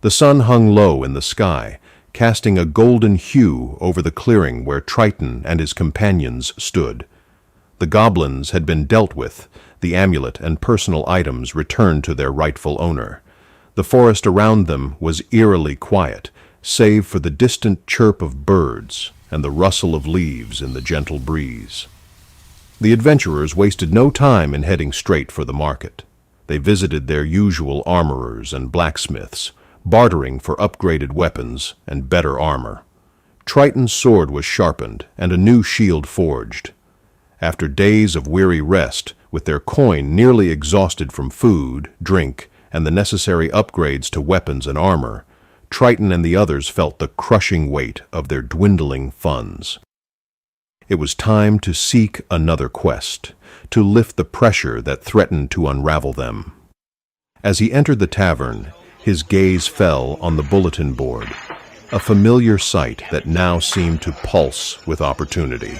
The sun hung low in the sky, casting a golden hue over the clearing where Tritan and his companions stood. The goblins had been dealt with, the amulet and personal items returned to their rightful owner. The forest around them was eerily quiet, save for the distant chirp of birds and the rustle of leaves in the gentle breeze. The adventurers wasted no time in heading straight for the market. They visited their usual armorers and blacksmiths, bartering for upgraded weapons and better armor. Triton's sword was sharpened and a new shield forged. After days of weary rest, with their coin nearly exhausted from food, drink, and the necessary upgrades to weapons and armor, Tritan and the others felt the crushing weight of their dwindling funds. It was time to seek another quest, to lift the pressure that threatened to unravel them. As he entered the tavern, his gaze fell on the bulletin board, a familiar sight that now seemed to pulse with opportunity.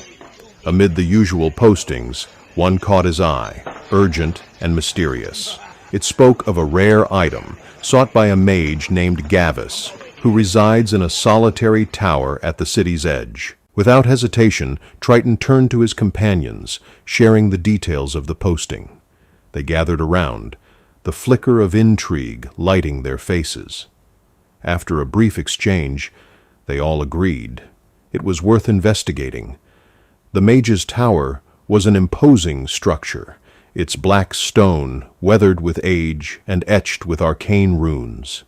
Amid the usual postings, one caught his eye, urgent and mysterious. It spoke of a rare item sought by a mage named Gavis, who resides in a solitary tower at the city's edge. Without hesitation, Tritan turned to his companions, sharing the details of the posting. They gathered around, the flicker of intrigue lighting their faces. After a brief exchange, they all agreed. It was worth investigating. The mage's tower was an imposing structure, its black stone weathered with age and etched with arcane runes.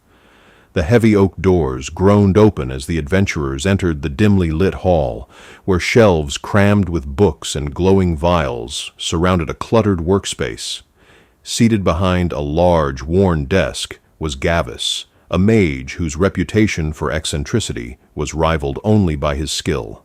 The heavy oak doors groaned open as the adventurers entered the dimly lit hall, where shelves crammed with books and glowing vials surrounded a cluttered workspace. Seated behind a large, worn desk was Gavis, a mage whose reputation for eccentricity was rivaled only by his skill.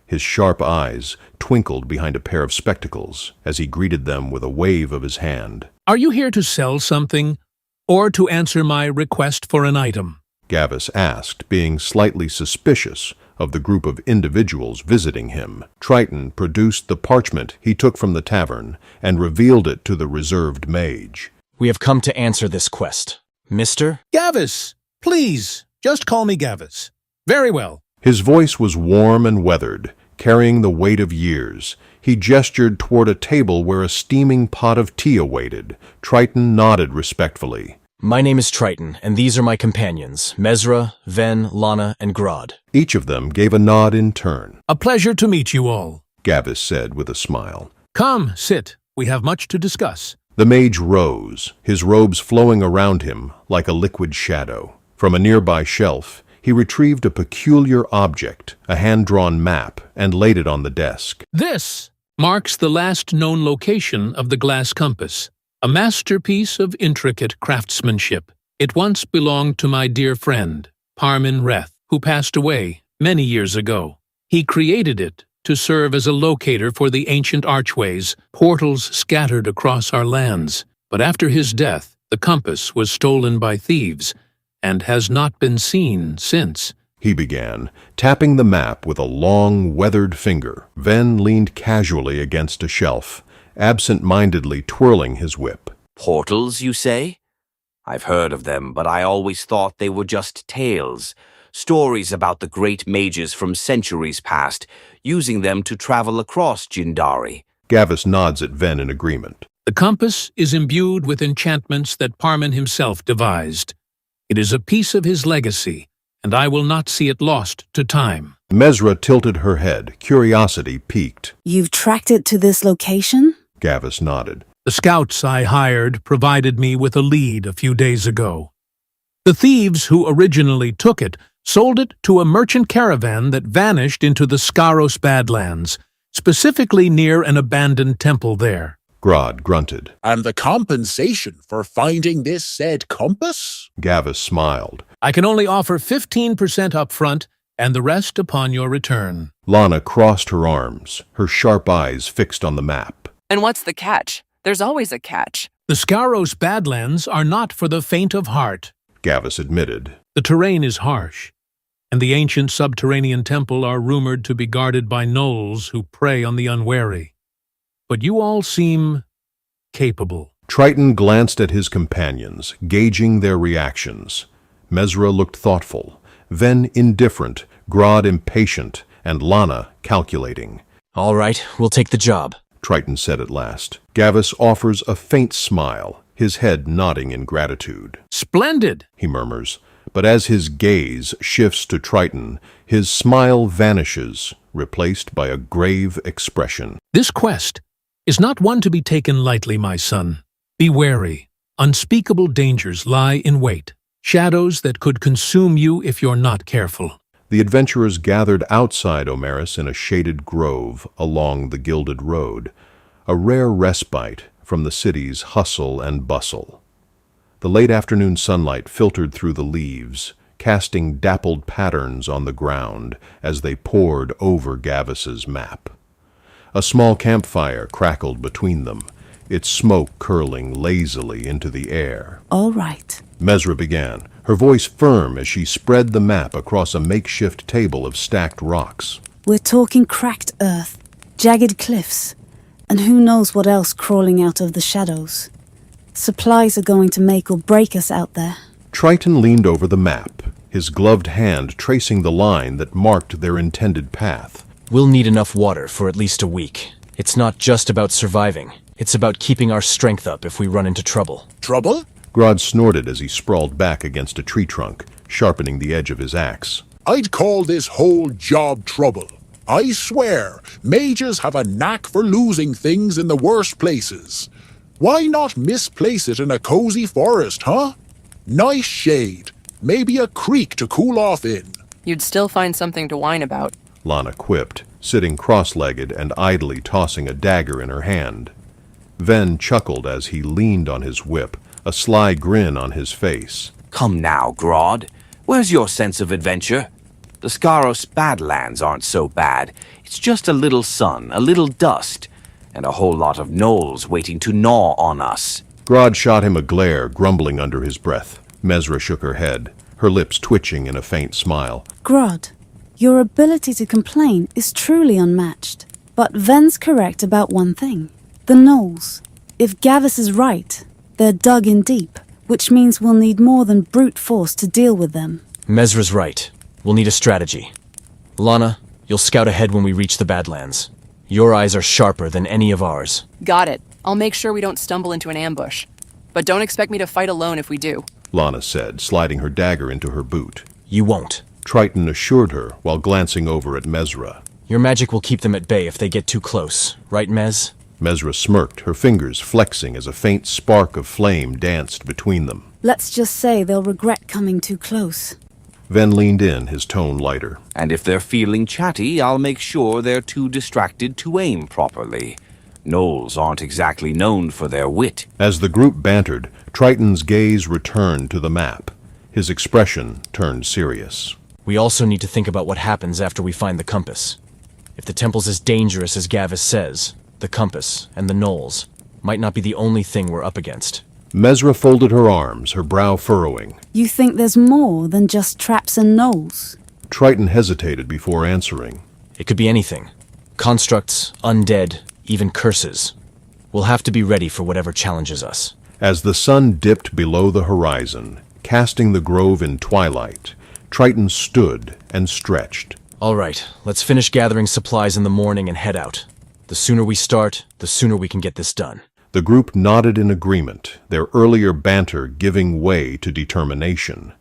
His sharp eyes twinkled behind a pair of spectacles as he greeted them with a wave of his hand. "Are you here to sell something, or to answer my request for an item?" Gavis asked, being slightly suspicious of the group of individuals visiting him. Tritan produced the parchment he took from the tavern and revealed it to the reserved mage. "We have come to answer this quest. Mister?" "Gavis! Please, just call me Gavis." "Very well." His voice was warm and weathered, carrying the weight of years. He gestured toward a table where a steaming pot of tea awaited. Tritan nodded respectfully. "My name is Tritan, and these are my companions, Mesra, Ven, Lana, and Grod." Each of them gave a nod in turn. "A pleasure to meet you all," Gavis said with a smile. "Come, sit. We have much to discuss." The mage rose, his robes flowing around him like a liquid shadow. From a nearby shelf, he retrieved a peculiar object, a hand-drawn map, and laid it on the desk. "This marks the last known location of the glass compass, a masterpiece of intricate craftsmanship. It once belonged to my dear friend, Parmin Reth, who passed away many years ago. He created it to serve as a locator for the ancient archways, portals scattered across our lands. But after his death, the compass was stolen by thieves and has not been seen since." He began, tapping the map with a long, weathered finger. Ven leaned casually against a shelf, absent-mindedly twirling his whip. "Portals, you say? I've heard of them, but I always thought they were just tales, stories about the great mages from centuries past, using them to travel across Jindari." Gavis nods at Ven in agreement. "The compass is imbued with enchantments that Parmin himself devised. It is a piece of his legacy, and I will not see it lost to time." Mesra tilted her head, curiosity piqued. "You've tracked it to this location?" Gavis nodded. "The scouts I hired provided me with a lead a few days ago. The thieves who originally took it sold it to a merchant caravan that vanished into the Skaros Badlands, specifically near an abandoned temple there." Grod grunted. "And the compensation for finding this said compass?" Gavis smiled. "I can only offer 15% up front and the rest upon your return." Lana crossed her arms, her sharp eyes fixed on the map. "And what's the catch? There's always a catch." "The Skaros Badlands are not for the faint of heart," Gavis admitted. "The terrain is harsh, and the ancient subterranean temple are rumored to be guarded by gnolls who prey on the unwary. But you all seem capable." Tritan glanced at his companions, gauging their reactions. Mesra looked thoughtful, Ven indifferent, Grodd impatient, and Lana calculating. All right, we'll take the job. Tritan said at last. Gavis offers a faint smile, his head nodding in gratitude. Splendid! He murmurs, but as his gaze shifts to Tritan, his smile vanishes, replaced by a grave expression. This quest is not one to be taken lightly, my son. Be wary. Unspeakable dangers lie in wait, shadows that could consume you if you're not careful. The adventurers gathered outside Omeris in a shaded grove along the gilded road, a rare respite from the city's hustle and bustle. The late afternoon sunlight filtered through the leaves, casting dappled patterns on the ground as they poured over Gavis's map. A small campfire crackled between them, its smoke curling lazily into the air. All right. Mesra began, her voice firm as she spread the map across a makeshift table of stacked rocks. We're talking cracked earth, jagged cliffs, and who knows what else crawling out of the shadows. Supplies are going to make or break us out there. Tritan leaned over the map, his gloved hand tracing the line that marked their intended path. We'll need enough water for at least a week. It's not just about surviving. It's about keeping our strength up if we run into trouble. Trouble? Grodd snorted as he sprawled back against a tree trunk, sharpening the edge of his axe. I'd call this whole job trouble. I swear, mages have a knack for losing things in the worst places. Why not misplace it in a cozy forest, huh? Nice shade. Maybe a creek to cool off in. You'd still find something to whine about. Lana quipped, sitting cross-legged and idly tossing a dagger in her hand. Ven chuckled as he leaned on his whip, a sly grin on his face. Come now, Grodd. Where's your sense of adventure? The Skaros Badlands aren't so bad. It's just a little sun, a little dust, and a whole lot of gnolls waiting to gnaw on us. Grodd shot him a glare, grumbling under his breath. Mesra shook her head, her lips twitching in a faint smile. Grodd, your ability to complain is truly unmatched. But Ven's correct about one thing. The gnolls. If Gavis is right, they're dug in deep, which means we'll need more than brute force to deal with them. Mesra's right. We'll need a strategy. Lana, you'll scout ahead when we reach the Badlands. Your eyes are sharper than any of ours. Got it. I'll make sure we don't stumble into an ambush. But don't expect me to fight alone if we do. Lana said, sliding her dagger into her boot. You won't. Tritan assured her while glancing over at Mesra. Your magic will keep them at bay if they get too close, right, Mez? Mesra smirked, her fingers flexing as a faint spark of flame danced between them. Let's just say they'll regret coming too close. Ven leaned in, his tone lighter. And if they're feeling chatty, I'll make sure they're too distracted to aim properly. Gnolls aren't exactly known for their wit. As the group bantered, Triton's gaze returned to the map. His expression turned serious. We also need to think about what happens after we find the compass. If the temple's as dangerous as Gavis says, the compass and the gnolls might not be the only thing we're up against. Mesra folded her arms, her brow furrowing. You think there's more than just traps and gnolls? Tritan hesitated before answering. It could be anything. Constructs, undead, even curses. We'll have to be ready for whatever challenges us. As the sun dipped below the horizon, casting the grove in twilight, Tritan stood and stretched. All right, let's finish gathering supplies in the morning and head out. The sooner we start, the sooner we can get this done. The group nodded in agreement, their earlier banter giving way to determination.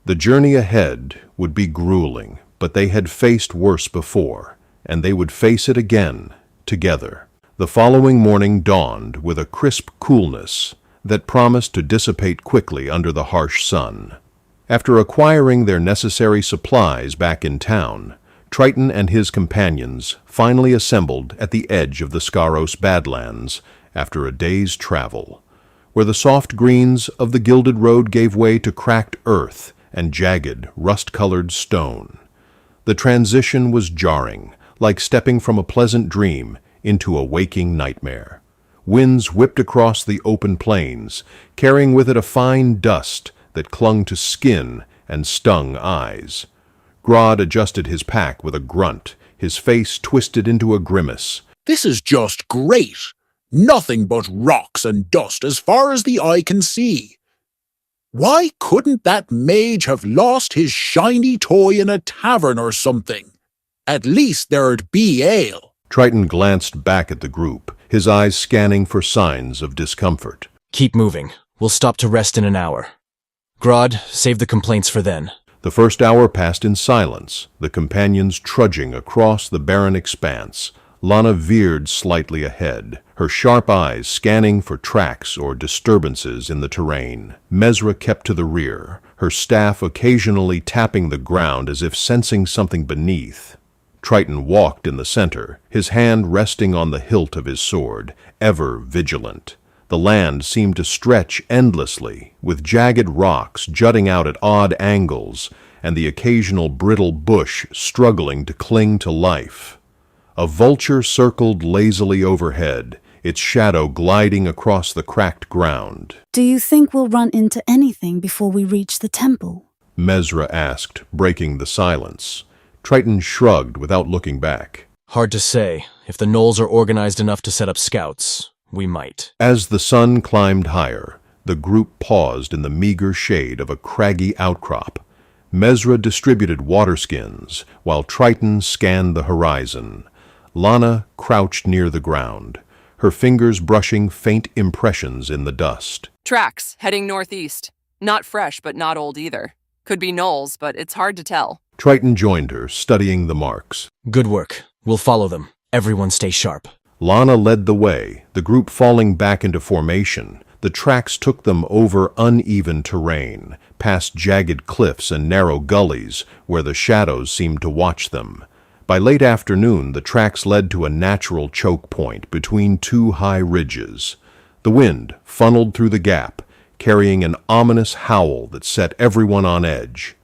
The journey ahead would be grueling, but they had faced worse before, and they would face it again, together. The following morning dawned with a crisp coolness that promised to dissipate quickly under the harsh sun. After acquiring their necessary supplies back in town, Tritan and his companions finally assembled at the edge of the Skaros Badlands after a day's travel, where the soft greens of the gilded road gave way to cracked earth and jagged, rust-colored stone. The transition was jarring, like stepping from a pleasant dream into a waking nightmare. Winds whipped across the open plains, carrying with it a fine dust that clung to skin and stung eyes. Grodd adjusted his pack with a grunt, his face twisted into a grimace. This is just great. Nothing but rocks and dust as far as the eye can see. Why couldn't that mage have lost his shiny toy in a tavern or something? At least there'd be ale. Tritan glanced back at the group, his eyes scanning for signs of discomfort. Keep moving. We'll stop to rest in an hour. Grodd, save the complaints for then. The first hour passed in silence, the companions trudging across the barren expanse. Lana veered slightly ahead, her sharp eyes scanning for tracks or disturbances in the terrain. Mesra kept to the rear, her staff occasionally tapping the ground as if sensing something beneath. Tritan walked in the center, his hand resting on the hilt of his sword, ever vigilant. The land seemed to stretch endlessly, with jagged rocks jutting out at odd angles and the occasional brittle bush struggling to cling to life. A vulture circled lazily overhead, its shadow gliding across the cracked ground. Do you think we'll run into anything before we reach the temple? Mesra asked, breaking the silence. Tritan shrugged without looking back. Hard to say. If the gnolls are organized enough to set up scouts, we might. As the sun climbed higher, the group paused in the meager shade of a craggy outcrop. Mesra distributed waterskins, while Tritan scanned the horizon. Lana crouched near the ground, her fingers brushing faint impressions in the dust. Tracks, heading northeast. Not fresh, but not old either. Could be gnolls, but it's hard to tell. Tritan joined her, studying the marks. Good work. We'll follow them. Everyone stay sharp. Lana led the way, the group falling back into formation. The tracks took them over uneven terrain, past jagged cliffs and narrow gullies where the shadows seemed to watch them. By late afternoon, the tracks led to a natural choke point between two high ridges. The wind funneled through the gap, carrying an ominous howl that set everyone on edge.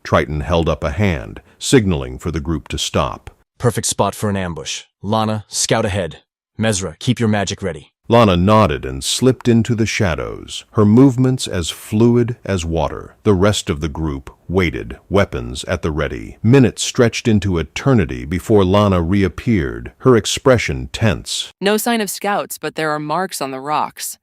Tritan held up a hand, signaling for the group to stop. Perfect spot for an ambush. Lana, scout ahead. Mesra, keep your magic ready. Lana nodded and slipped into the shadows, her movements as fluid as water. The rest of the group waited, weapons at the ready. Minutes stretched into eternity before Lana reappeared, her expression tense. No sign of scouts, but there are marks on the rocks.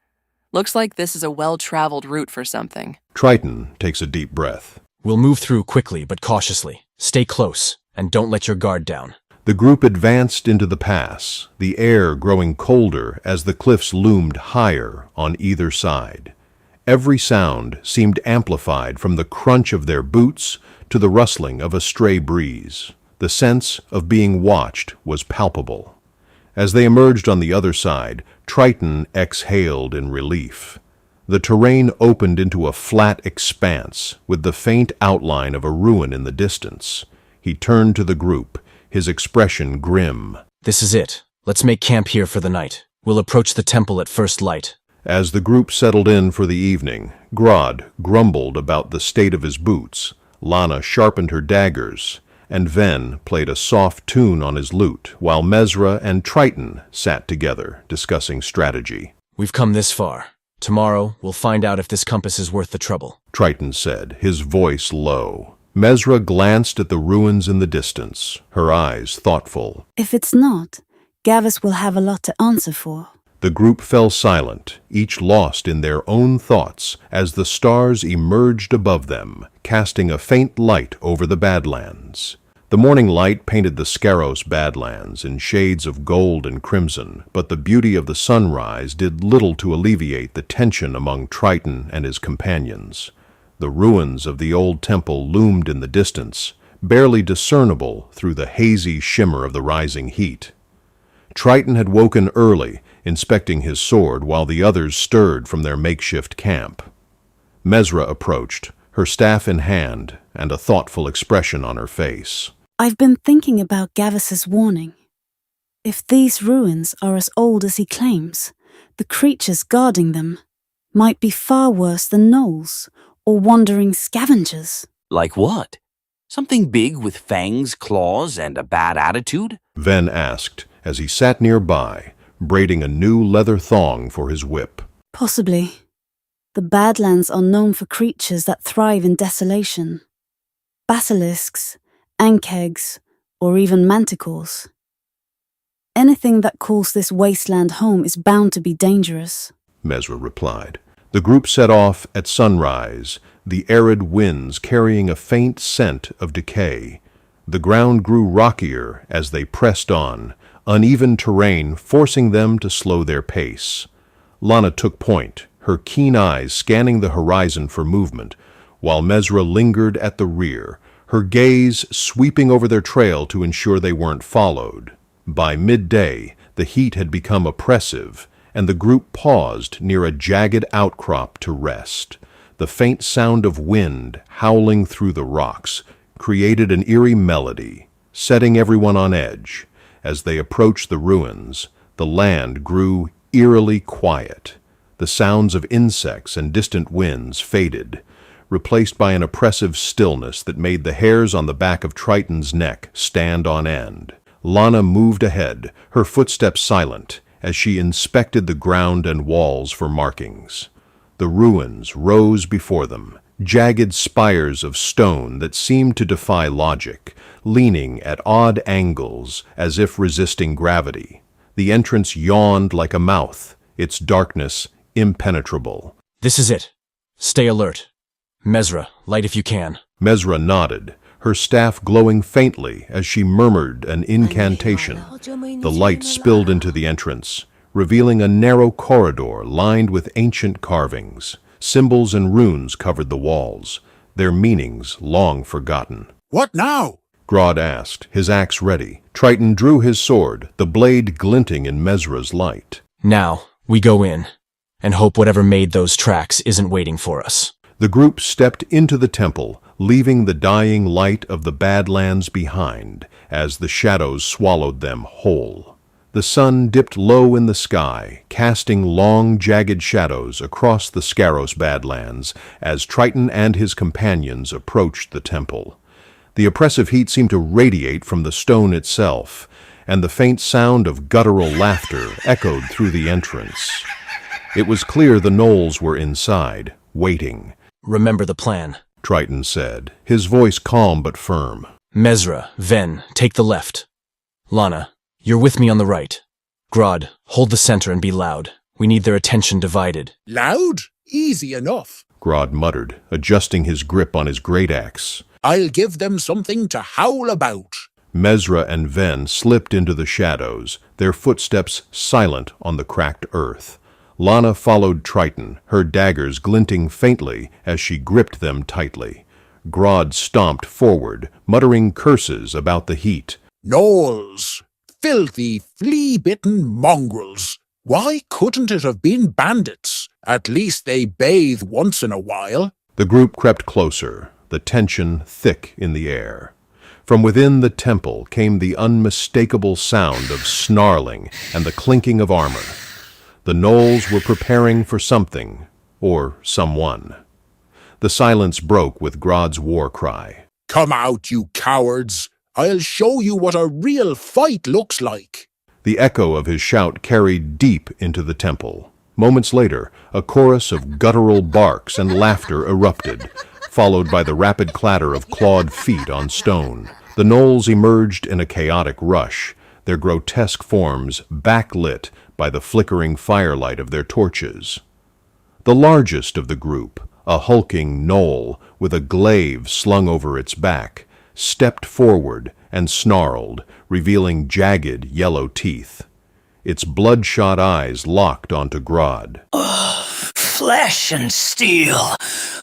Looks like this is a well-traveled route for something. Tritan takes a deep breath. We'll move through quickly but cautiously. Stay close, and don't let your guard down. The group advanced into the pass, the air growing colder as the cliffs loomed higher on either side. Every sound seemed amplified from the crunch of their boots to the rustling of a stray breeze. The sense of being watched was palpable. As they emerged on the other side, Tritan exhaled in relief. The terrain opened into a flat expanse, with the faint outline of a ruin in the distance. He turned to the group, his expression grim. This is it. Let's make camp here for the night. We'll approach the temple at first light. As the group settled in for the evening, Grodd grumbled about the state of his boots, Lana sharpened her daggers, and Ven played a soft tune on his lute, while Mesra and Tritan sat together, discussing strategy. We've come this far. Tomorrow, we'll find out if this compass is worth the trouble. Tritan said, his voice low. Mesra glanced at the ruins in the distance, her eyes thoughtful. If it's not, Gavis will have a lot to answer for. The group fell silent, each lost in their own thoughts as the stars emerged above them, casting a faint light over the Badlands. The morning light painted the Skaros Badlands in shades of gold and crimson, but the beauty of the sunrise did little to alleviate the tension among Tritan and his companions. The ruins of the old temple loomed in the distance, barely discernible through the hazy shimmer of the rising heat. Tritan had woken early, inspecting his sword while the others stirred from their makeshift camp. Mesra approached, her staff in hand and a thoughtful expression on her face. I've been thinking about Gavis's warning. If these ruins are as old as he claims, the creatures guarding them might be far worse than gnolls or wandering scavengers. Like what? Something big with fangs, claws, and a bad attitude? Ven asked as he sat nearby, braiding a new leather thong for his whip. Possibly. The Badlands are known for creatures that thrive in desolation. Basilisks, ankegs, or even manticores. Anything that calls this wasteland home is bound to be dangerous. Mesra replied. The group set off at sunrise, the arid winds carrying a faint scent of decay. The ground grew rockier as they pressed on, uneven terrain forcing them to slow their pace. Lana took point, her keen eyes scanning the horizon for movement, while Mesra lingered at the rear, her gaze sweeping over their trail to ensure they weren't followed. By midday, the heat had become oppressive, and the group paused near a jagged outcrop to rest. The faint sound of wind howling through the rocks created an eerie melody, setting everyone on edge. As they approached the ruins, the land grew eerily quiet. The sounds of insects and distant winds faded, replaced by an oppressive stillness that made the hairs on the back of Tritan's neck stand on end. Lana moved ahead, her footsteps silent, as she inspected the ground and walls for markings. The ruins rose before them, jagged spires of stone that seemed to defy logic, leaning at odd angles as if resisting gravity. The entrance yawned like a mouth, its darkness impenetrable. This is it. Stay alert. Mesra, light if you can. Mesra nodded, her staff glowing faintly as she murmured an incantation. The light spilled into the entrance, revealing a narrow corridor lined with ancient carvings. Symbols and runes covered the walls, their meanings long forgotten. What now? Grodd asked, his axe ready. Tritan drew his sword, the blade glinting in Mesra's light. Now, we go in, and hope whatever made those tracks isn't waiting for us. The group stepped into the temple, leaving the dying light of the Badlands behind as the shadows swallowed them whole. The sun dipped low in the sky, casting long, jagged shadows across the Skaros Badlands as Tritan and his companions approached the temple. The oppressive heat seemed to radiate from the stone itself, and the faint sound of guttural laughter echoed through the entrance. It was clear the gnolls were inside, waiting. Remember the plan, Tritan said, his voice calm but firm. Mesra, Ven, take the left. Lana, you're with me on the right. Grodd, hold the center and be loud. We need their attention divided. Loud? Easy enough. Grodd muttered, adjusting his grip on his great axe. I'll give them something to howl about. Mesra and Ven slipped into the shadows, their footsteps silent on the cracked earth. Lana followed Tritan, her daggers glinting faintly as she gripped them tightly. Grodd stomped forward, muttering curses about the heat. Gnolls! Filthy, flea-bitten mongrels! Why couldn't it have been bandits? At least they bathe once in a while. The group crept closer, the tension thick in the air. From within the temple came the unmistakable sound of snarling and the clinking of armor. The gnolls were preparing for something, or someone. The silence broke with Grodd's war cry. Come out, you cowards! I'll show you what a real fight looks like. The echo of his shout carried deep into the temple. Moments later, a chorus of guttural barks and laughter erupted, followed by the rapid clatter of clawed feet on stone. The gnolls emerged in a chaotic rush, their grotesque forms backlit by the flickering firelight of their torches. The largest of the group, a hulking gnoll with a glaive slung over its back, stepped forward and snarled, revealing jagged yellow teeth. Its bloodshot eyes locked onto Grodd. Flesh and steel,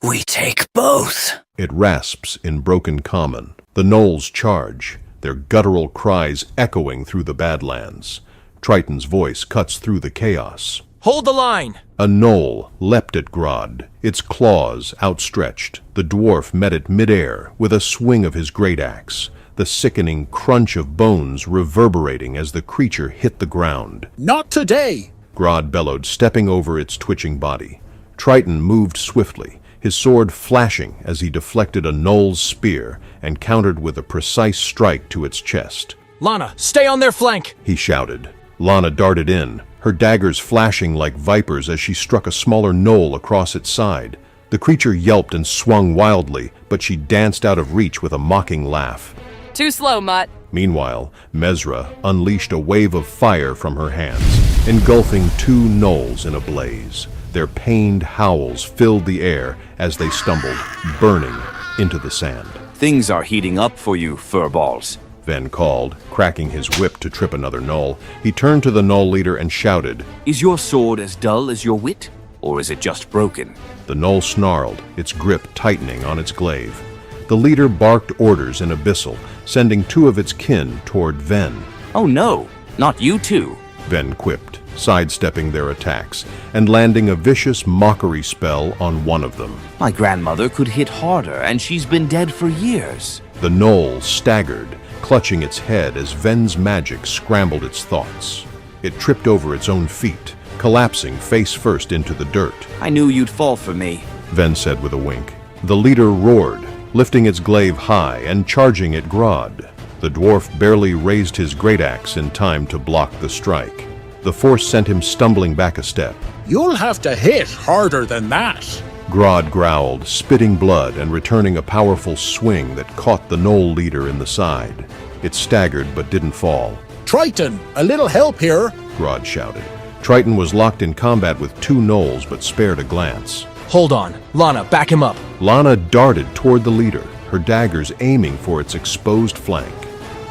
we take both. It rasps in broken common. The gnolls charge, their guttural cries echoing through the Badlands. Tritan's voice cuts through the chaos. Hold the line! A gnoll leapt at Grodd, its claws outstretched. The dwarf met it midair with a swing of his great axe, the sickening crunch of bones reverberating as the creature hit the ground. Not today! Grodd bellowed, stepping over its twitching body. Tritan moved swiftly, his sword flashing as he deflected a gnoll's spear and countered with a precise strike to its chest. Lana, stay on their flank! He shouted. Lana darted in, her daggers flashing like vipers as she struck a smaller gnoll across its side. The creature yelped and swung wildly, but she danced out of reach with a mocking laugh. Too slow, Mutt. Meanwhile, Mesra unleashed a wave of fire from her hands, engulfing two gnolls in a blaze. Their pained howls filled the air as they stumbled, burning, into the sand. Things are heating up for you, furballs. Ven called, cracking his whip to trip another gnoll. He turned to the gnoll leader and shouted, Is your sword as dull as your wit, or is it just broken? The gnoll snarled, its grip tightening on its glaive. The leader barked orders in Abyssal, sending two of its kin toward Ven. Oh no, not you two. Ven quipped, sidestepping their attacks, and landing a vicious mockery spell on one of them. My grandmother could hit harder, and she's been dead for years. The gnoll staggered, clutching its head as Ven's magic scrambled its thoughts. It tripped over its own feet, collapsing face first into the dirt. I knew you'd fall for me, Ven said with a wink. The leader roared, lifting its glaive high and charging at Grodd. The dwarf barely raised his great axe in time to block the strike. The force sent him stumbling back a step. You'll have to hit harder than that. Grodd growled, spitting blood and returning a powerful swing that caught the gnoll leader in the side. It staggered but didn't fall. Tritan, a little help here. Grodd shouted. Tritan was locked in combat with two gnolls but spared a glance. Hold on. Lana, back him up. Lana darted toward the leader, her daggers aiming for its exposed flank.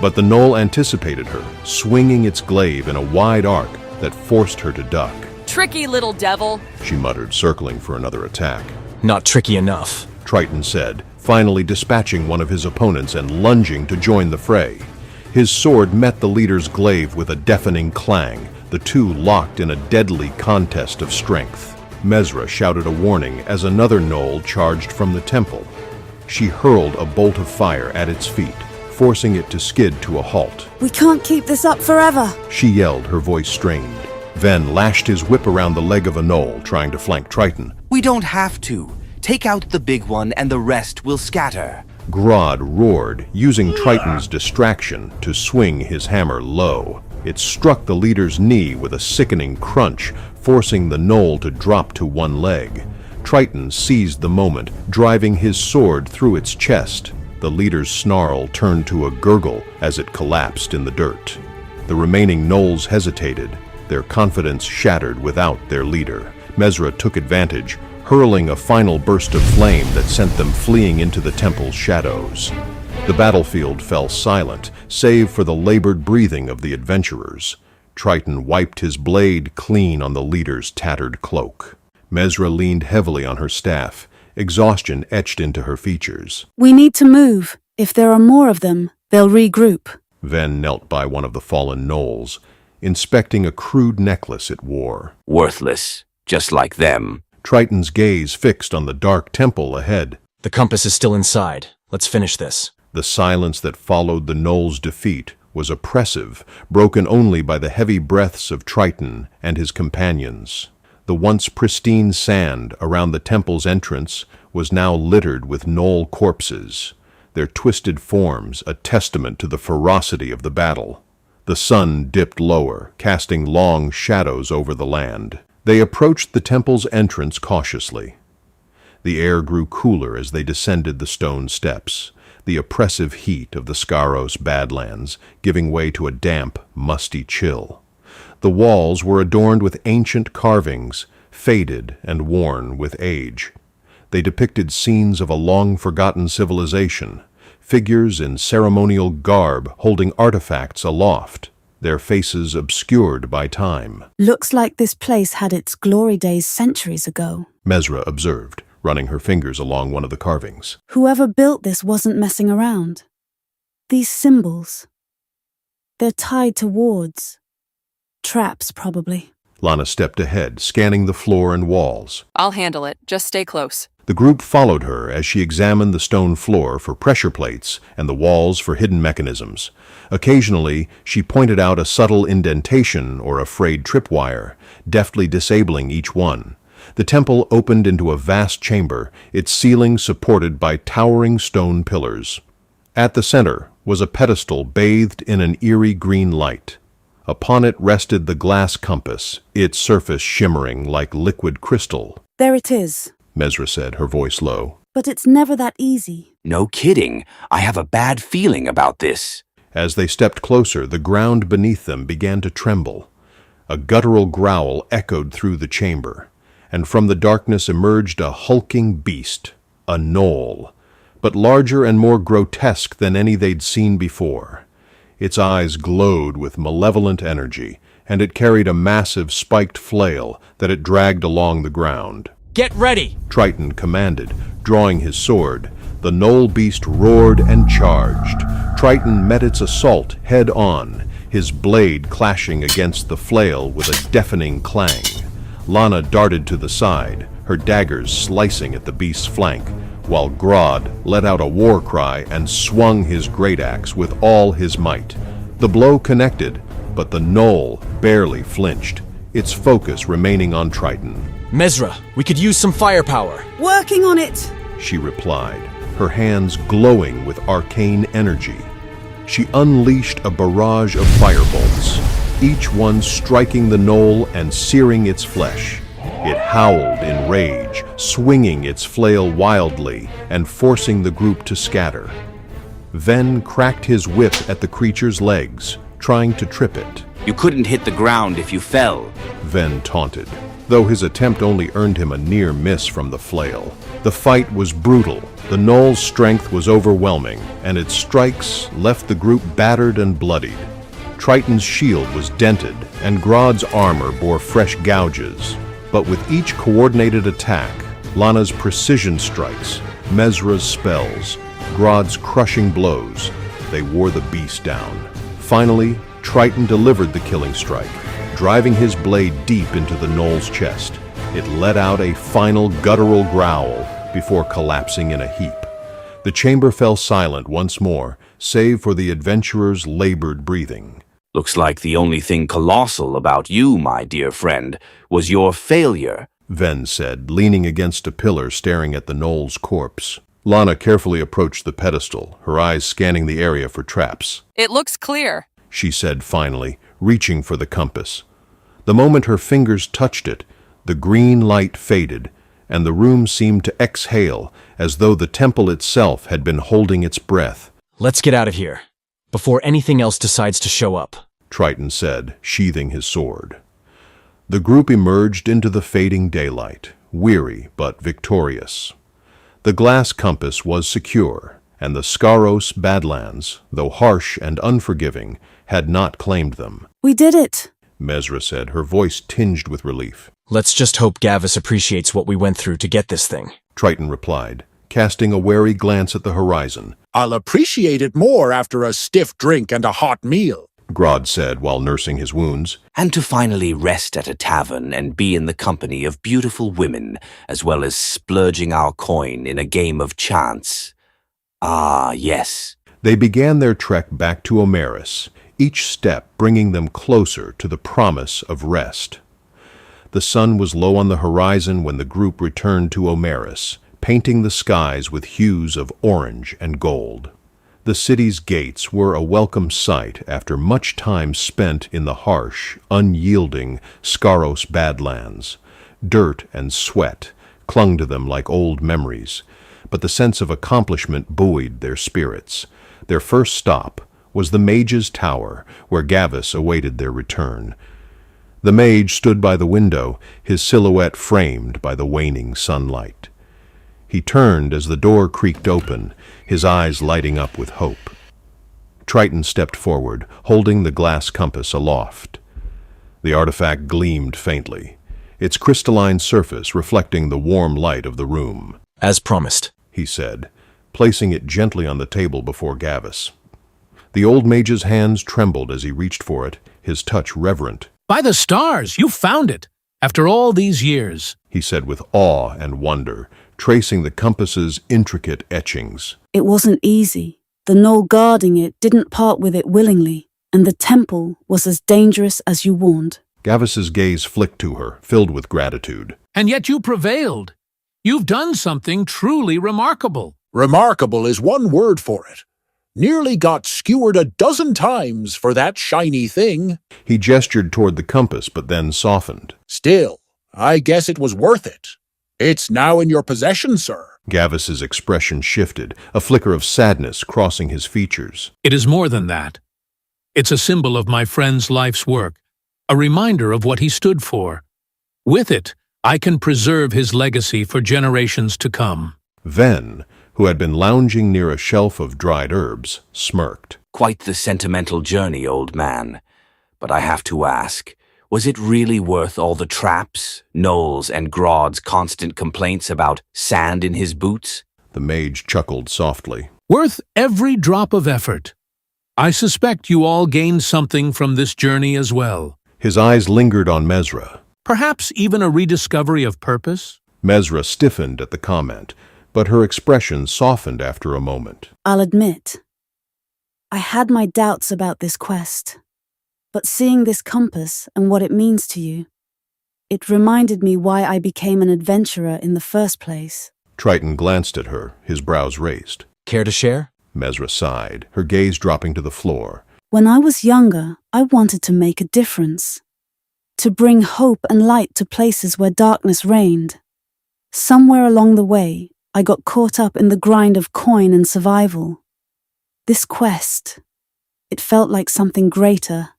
But the gnoll anticipated her, swinging its glaive in a wide arc that forced her to duck. Tricky little devil. She muttered, circling for another attack. Not tricky enough. Tritan said, finally dispatching one of his opponents and lunging to join the fray. His sword met the leader's glaive with a deafening clang, the two locked in a deadly contest of strength. Mesra shouted a warning as another gnoll charged from the temple. She hurled a bolt of fire at its feet, forcing it to skid to a halt. We can't keep this up forever, She yelled, her voice strained. Ven lashed his whip around the leg of a gnoll, trying to flank Tritan. We don't have to. Take out the big one and the rest will scatter. Grodd roared, using Tritan's distraction to swing his hammer low. It struck the leader's knee with a sickening crunch, forcing the gnoll to drop to one leg. Tritan seized the moment, driving his sword through its chest. The leader's snarl turned to a gurgle as it collapsed in the dirt. The remaining gnolls hesitated, their confidence shattered without their leader. Mesra took advantage, hurling a final burst of flame that sent them fleeing into the temple's shadows. The battlefield fell silent, save for the labored breathing of the adventurers. Tritan wiped his blade clean on the leader's tattered cloak. Mesra leaned heavily on her staff, exhaustion etched into her features. We need to move. If there are more of them, they'll regroup. Ven knelt by one of the fallen gnolls, inspecting a crude necklace it wore. Worthless, just like them. Tritan's gaze fixed on the dark temple ahead. The compass is still inside. Let's finish this. The silence that followed the gnoll's defeat was oppressive, broken only by the heavy breaths of Tritan and his companions. The once pristine sand around the temple's entrance was now littered with gnoll corpses, their twisted forms a testament to the ferocity of the battle. The sun dipped lower, casting long shadows over the land. They approached the temple's entrance cautiously. The air grew cooler as they descended the stone steps, the oppressive heat of the Skaros Badlands giving way to a damp, musty chill. The walls were adorned with ancient carvings, faded and worn with age. They depicted scenes of a long-forgotten civilization, figures in ceremonial garb holding artifacts aloft, their faces obscured by time. Looks like this place had its glory days centuries ago, Mesra observed, running her fingers along one of the carvings. Whoever built this wasn't messing around. These symbols, they're tied to wards. Traps, probably. Lana stepped ahead, scanning the floor and walls. I'll handle it. Just stay close. The group followed her as she examined the stone floor for pressure plates and the walls for hidden mechanisms. Occasionally, she pointed out a subtle indentation or a frayed tripwire, deftly disabling each one. The temple opened into a vast chamber, its ceiling supported by towering stone pillars. At the center was a pedestal bathed in an eerie green light. Upon it rested the glass compass, its surface shimmering like liquid crystal. There it is, Mesra said, her voice low. but it's never that easy. No kidding. I have a bad feeling about this. As they stepped closer, the ground beneath them began to tremble. A guttural growl echoed through the chamber, and from the darkness emerged a hulking beast, a gnoll, but larger and more grotesque than any they'd seen before. Its eyes glowed with malevolent energy, and it carried a massive spiked flail that it dragged along the ground. Get ready! Tritan commanded, drawing his sword. The gnoll beast roared and charged. Tritan met its assault head on, his blade clashing against the flail with a deafening clang. Lana darted to the side, her daggers slicing at the beast's flank, while Grodd let out a war cry and swung his great axe with all his might. The blow connected, but the gnoll barely flinched, its focus remaining on Tritan. Mezra, we could use some firepower. Working on it! She replied, her hands glowing with arcane energy. She unleashed a barrage of firebolts, each one striking the gnoll and searing its flesh. It howled in rage, swinging its flail wildly and forcing the group to scatter. Ven cracked his whip at the creature's legs, trying to trip it. You couldn't hit the ground if you fell. Ven taunted, though his attempt only earned him a near miss from the flail. The fight was brutal. The gnoll's strength was overwhelming, and its strikes left the group battered and bloodied. Tritan's shield was dented, and Grodd's armor bore fresh gouges. But with each coordinated attack, Lana's precision strikes, Mezra's spells, Grodd's crushing blows, they wore the beast down. Finally, Tritan delivered the killing strike, driving his blade deep into the gnoll's chest. It let out a final guttural growl before collapsing in a heap. The chamber fell silent once more, save for the adventurer's labored breathing. Looks like the only thing colossal about you, my dear friend, was your failure, Ven said, leaning against a pillar staring at the gnoll's corpse. Lana carefully approached the pedestal, her eyes scanning the area for traps. It looks clear, She said finally, reaching for the compass. The moment her fingers touched it, the green light faded, and the room seemed to exhale as though the temple itself had been holding its breath. Let's get out of here, before anything else decides to show up, Tritan said, sheathing his sword. The group emerged into the fading daylight, weary but victorious. The glass compass was secure, and the Skaros Badlands, though harsh and unforgiving, had not claimed them. We did it! Mezra said, her voice tinged with relief. Let's just hope Gavis appreciates what we went through to get this thing, Tritan replied, casting a wary glance at the horizon. I'll appreciate it more after a stiff drink and a hot meal, Grodd said while nursing his wounds. and to finally rest at a tavern and be in the company of beautiful women, as well as splurging our coin in a game of chance. Ah, yes. They began their trek back to Omeris, each step bringing them closer to the promise of rest. The sun was low on the horizon when the group returned to Omeris, painting the skies with hues of orange and gold. The city's gates were a welcome sight after much time spent in the harsh, unyielding Skaros Badlands. Dirt and sweat clung to them like old memories, but the sense of accomplishment buoyed their spirits. Their first stop was the mage's tower, where Gavis awaited their return. The mage stood by the window, his silhouette framed by the waning sunlight. He turned as the door creaked open, his eyes lighting up with hope. Tritan stepped forward, holding the glass compass aloft. The artifact gleamed faintly, its crystalline surface reflecting the warm light of the room. as promised, He said, placing it gently on the table before Gavis. The old mage's hands trembled as he reached for it, his touch reverent. By the stars, you found it! After all these years. He said with awe and wonder, tracing the compass's intricate etchings. It wasn't easy. The gnoll guarding it didn't part with it willingly, and the temple was as dangerous as you warned. Gavis's gaze flicked to her, filled with gratitude. And yet you prevailed. You've done something truly remarkable. Remarkable is one word for it. Nearly got skewered 12 times for that shiny thing. He gestured toward the compass, but then softened. Still, I guess it was worth it. It's now in your possession, sir. Gavis's expression shifted, a flicker of sadness crossing his features. It is more than that. It's a symbol of my friend's life's work, a reminder of what he stood for. With it, I can preserve his legacy for generations to come. Ven, who had been lounging near a shelf of dried herbs, smirked. Quite the sentimental journey, old man. But I have to ask, was it really worth all the traps, gnolls, and Grod's constant complaints about sand in his boots? The mage chuckled softly. Worth every drop of effort. I suspect you all gained something from this journey as well. His eyes lingered on Mesra. Perhaps even a rediscovery of purpose? Mesra stiffened at the comment, but her expression softened after a moment. I'll admit, I had my doubts about this quest. But seeing this compass and what it means to you, it reminded me why I became an adventurer in the first place. Tritan glanced at her, his brows raised. Care to share? Mesra sighed, her gaze dropping to the floor. When I was younger, I wanted to make a difference. To bring hope and light to places where darkness reigned. Somewhere along the way, I got caught up in the grind of coin and survival. This quest, it felt like something greater.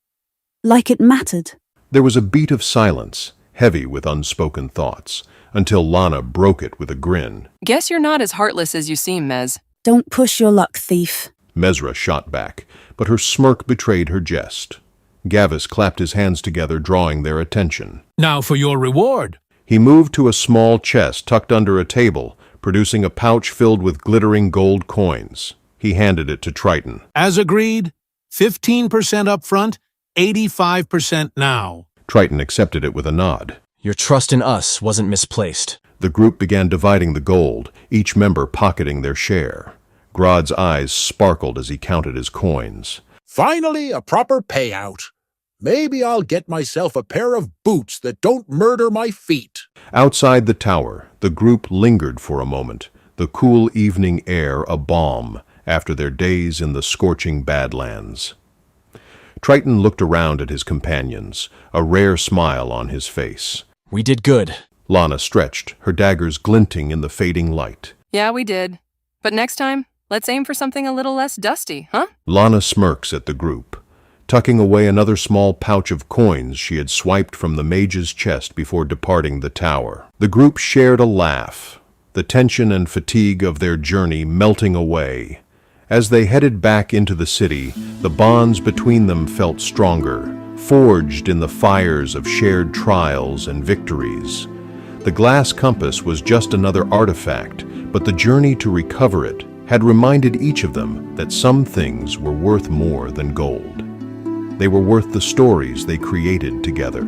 Like it mattered. There was a beat of silence, heavy with unspoken thoughts, until Lana broke it with a grin. Guess you're not as heartless as you seem, Mez. Don't push your luck, thief. Mesra shot back, but her smirk betrayed her jest. Gavis clapped his hands together, drawing their attention. Now for your reward. He moved to a small chest tucked under a table, producing a pouch filled with glittering gold coins. He handed it to Tritan. As agreed, 15% up front, 85% now. Tritan accepted it with a nod. Your trust in us wasn't misplaced. The group began dividing the gold, each member pocketing their share. Grod's eyes sparkled as he counted his coins. Finally, a proper payout. Maybe I'll get myself a pair of boots that don't murder my feet. Outside the tower, the group lingered for a moment, the cool evening air a balm after their days in the scorching Badlands. Tritan looked around at his companions, a rare smile on his face. We did good. Lana stretched, her daggers glinting in the fading light. Yeah, we did. But next time, let's aim for something a little less dusty, huh? Lana smirks at the group, tucking away another small pouch of coins she had swiped from the mage's chest before departing the tower. The group shared a laugh, the tension and fatigue of their journey melting away. As they headed back into the city, the bonds between them felt stronger, forged in the fires of shared trials and victories. The glass compass was just another artifact, but the journey to recover it had reminded each of them that some things were worth more than gold. They were worth the stories they created together.